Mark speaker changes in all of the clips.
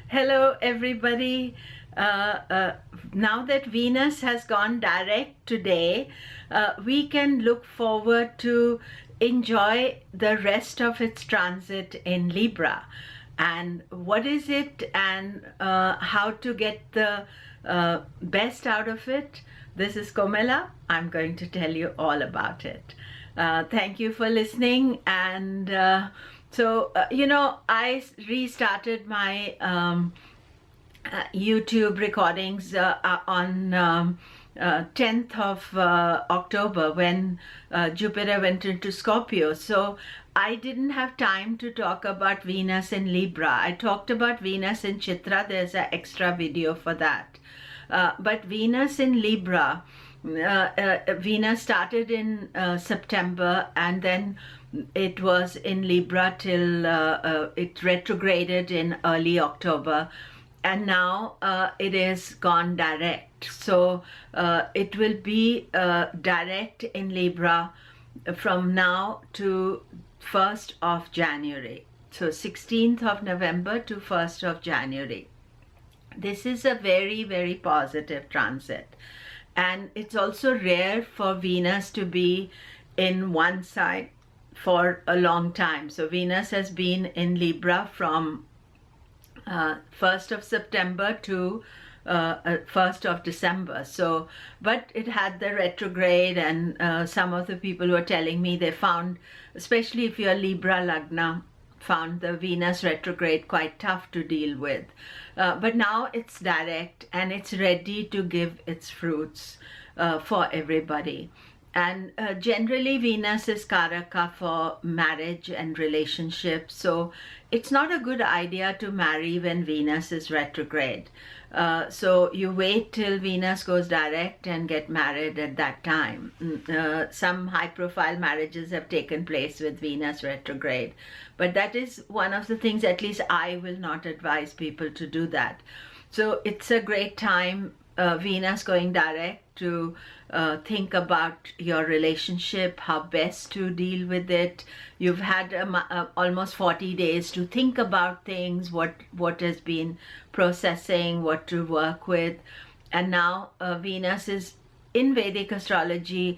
Speaker 1: Hello, everybody. Now that Venus has gone direct today, we can look forward to enjoy the rest of its transit in Libra. And what is it and how to get the best out of it? This is Komela. I'm going to tell you all about it. Thank you for listening. And I restarted my YouTube recordings on 10th of October when Jupiter went into Scorpio. So I didn't have time to talk about Venus in Libra. I talked about Venus in Chitra. There's an extra video for that. But Venus in Libra, Venus started in September, and then it was in Libra till it retrograded in early October, and now it is gone direct. So it will be direct in Libra from now to 1st of January. So 16th of November to 1st of January. This is a very, very positive transit. And it's also rare for Venus to be in one sign for a long time. So Venus has been in Libra from 1st of September to 1st of December. So, but it had the retrograde, and some of the people were telling me they found, especially if you're Libra Lagna, found the Venus retrograde quite tough to deal with. But now it's direct and it's ready to give its fruits for everybody. And generally Venus is Karaka for marriage and relationships. So it's not a good idea to marry when Venus is retrograde. So you wait till Venus goes direct and get married at that time. Some high-profile marriages have taken place with Venus retrograde. But that is one of the things, at least I will not advise people to do that. So it's a great time, Venus going direct, to think about your relationship, how best to deal with it. You've had almost 40 days to think about things, what has been processing, what to work with. And now Venus is in Vedic astrology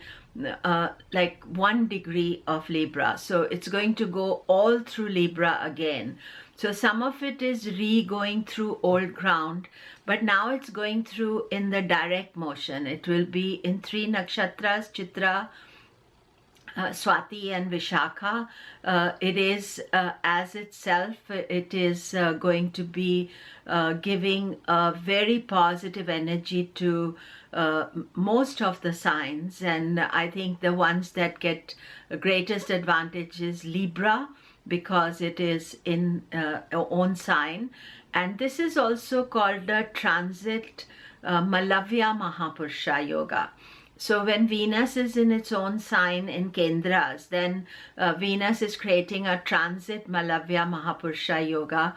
Speaker 1: like 1 degree of Libra. So it's going to go all through Libra again. So some of it is going through old ground, but now it's going through in the direct motion. It will be in 3 nakshatras, Chitra, Swati and Vishakha. It is as itself, it is going to be giving a very positive energy to most of the signs, and I think the ones that get greatest advantage is Libra, because it is in own sign. And this is also called the transit Malavya Mahapurusha Yoga. So when Venus is in its own sign in Kendras, then Venus is creating a transit Malavya Mahapurusha Yoga.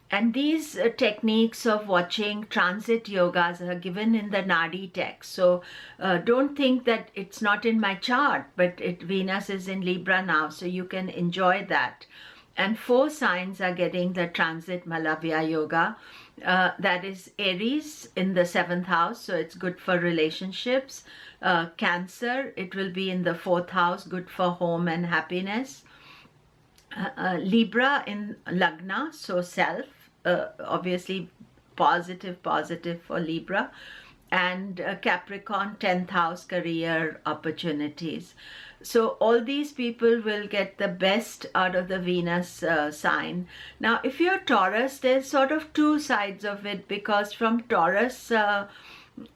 Speaker 1: And these techniques of watching transit yogas are given in the Nadi text. So don't think that it's not in my chart, but Venus is in Libra now, so you can enjoy that. And 4 signs are getting the transit Malavya Yoga. That is Aries in the 7th house, so it's good for relationships. Cancer, it will be in the 4th house, good for home and happiness. Libra in Lagna, so self, obviously positive for Libra. And Capricorn, 10th house, career opportunities. So all these people will get the best out of the Venus sign. Now, if you're Taurus, there's sort of 2 sides of it, because from Taurus,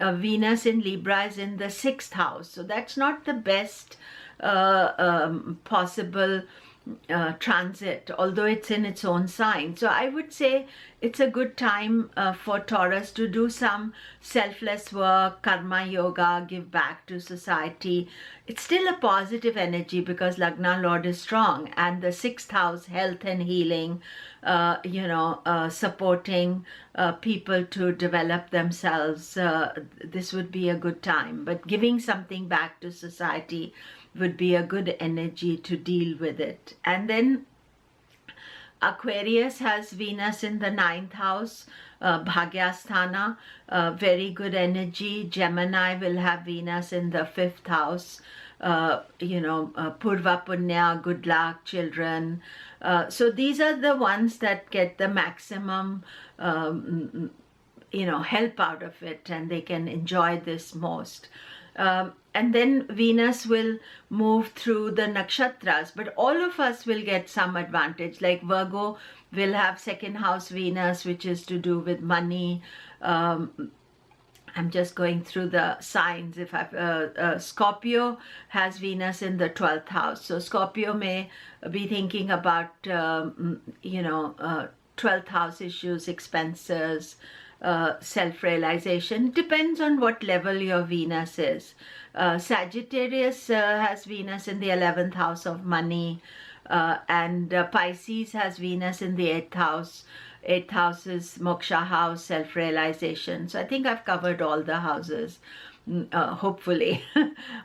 Speaker 1: Venus in Libra is in the 6th house. So that's not the best possible transit, although it's in its own sign. So I would say it's a good time for Taurus to do some selfless work, karma yoga, give back to society. It's still a positive energy because Lagna Lord is strong, and the 6th house, health and healing, supporting people to develop themselves. This would be a good time, but giving something back to society would be a good energy to deal with it. And then Aquarius has Venus in the 9th house, Bhagyasthana, very good energy. Gemini will have Venus in the 5th house, Purva Punya, good luck, children. So these are the ones that get the maximum, help out of it, and they can enjoy this most. And then Venus will move through the nakshatras, but all of us will get some advantage. Like Virgo will have 2nd house Venus, which is to do with money. I'm just going through the signs. If Scorpio has Venus in the 12th house, so Scorpio may be thinking about 12th house issues, expenses, self-realization. Depends on what level your Venus is. Sagittarius has Venus in the 11th house of money, and Pisces has Venus in the 8th house. 8th house is moksha house, self-realization. So I think I've covered all the houses, hopefully,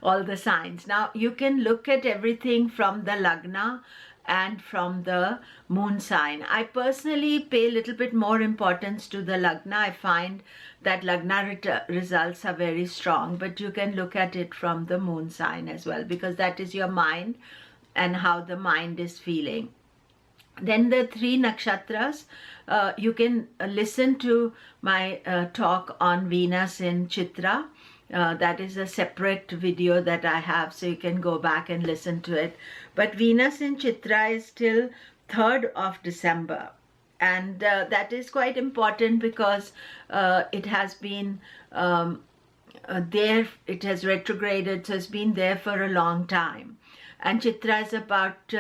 Speaker 1: all the signs. Now you can look at everything from the lagna and from the moon sign. I personally pay a little bit more importance to the lagna. I find that lagna results are very strong, but you can look at it from the moon sign as well, because that is your mind and how the mind is feeling. Then the 3 nakshatras, you can listen to my talk on Venus in Chitra. That is a separate video that I have, so you can go back and listen to it. But Venus in Chitra is till 3rd of December. And that is quite important because it has been there, it has retrograded, so it's been there for a long time. And Chitra is about,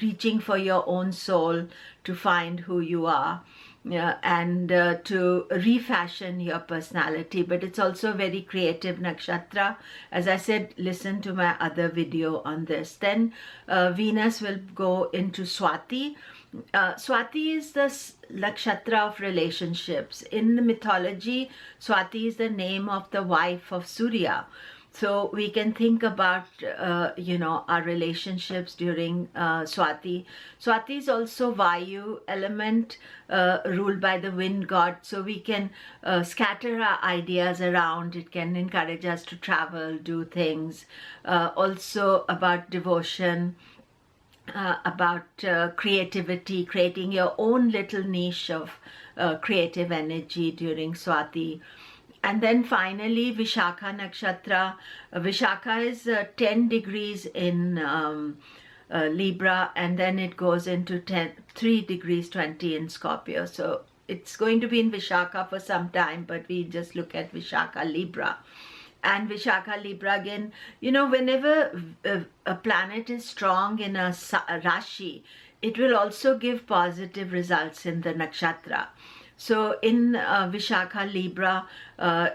Speaker 1: reaching for your own soul to find who you are. And to refashion your personality, but it's also a very creative nakshatra. As I said, listen to my other video on this. Then Venus will go into Swati. Swati is the nakshatra of relationships. In the mythology, Swati is the name of the wife of Surya. So we can think about, our relationships during Swati. Swati is also Vayu element, ruled by the wind god. So we can scatter our ideas around. It can encourage us to travel, do things. Also about devotion, about creativity, creating your own little niche of creative energy during Swati. And then finally, Vishakha Nakshatra. Vishakha is 10 degrees in Libra, and then it goes into 3 degrees 20 in Scorpio. So it's going to be in Vishakha for some time, but we just look at Vishakha Libra. And Vishakha Libra again, whenever a planet is strong in a Rashi, it will also give positive results in the nakshatra. So in Vishakha Libra,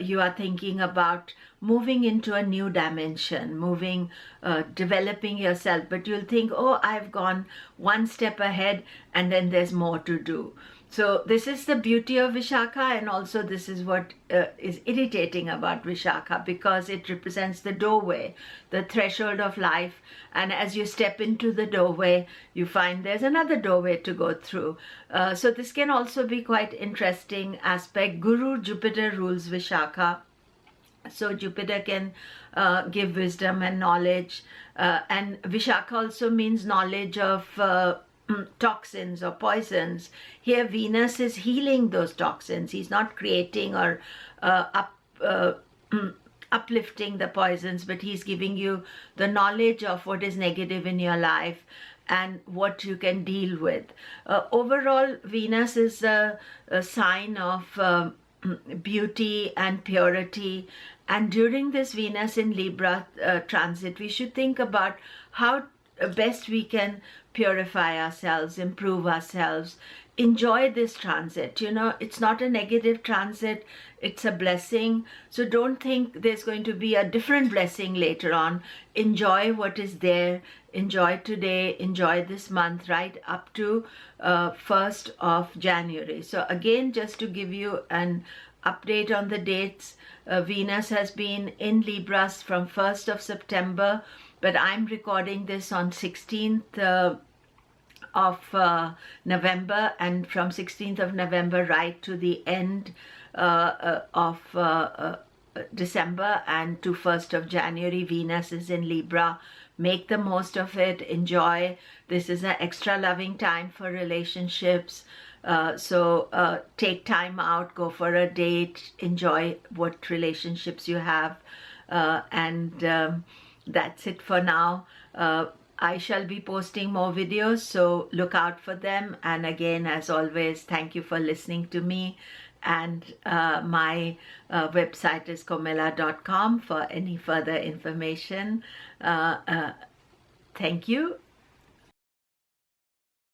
Speaker 1: you are thinking about moving into a new dimension, developing yourself, but you'll think, oh, I've gone one step ahead and then there's more to do. So this is the beauty of Vishakha, and also this is what is irritating about Vishakha, because it represents the doorway, the threshold of life. And as you step into the doorway, you find there's another doorway to go through. So this can also be quite interesting aspect. Guru Jupiter rules Vishakha. So Jupiter can give wisdom and knowledge. And Vishakha also means knowledge of toxins or poisons. Here Venus is healing those toxins. He's not creating or uplifting the poisons, but he's giving you the knowledge of what is negative in your life and what you can deal with. Overall, Venus is a sign of beauty and purity. And during this Venus in Libra transit, we should think about how best we can purify ourselves, improve ourselves, enjoy this transit. It's not a negative transit, it's a blessing. So don't think there's going to be a different blessing later on. Enjoy what is there, enjoy today, enjoy this month right up to 1st of January. So again, just to give you an update on the dates, Venus has been in Libra from 1st of September, but I'm recording this on 16th of November, and from 16th of November right to the end of December and to 1st of January. Venus is in Libra. Make the most of it. Enjoy. This is an extra loving time for relationships. So take time out, go for a date, enjoy what relationships you have. And that's it for now. I shall be posting more videos, so look out for them. And again, as always, thank you for listening to me. And my website is komila.com for any further information. Thank you.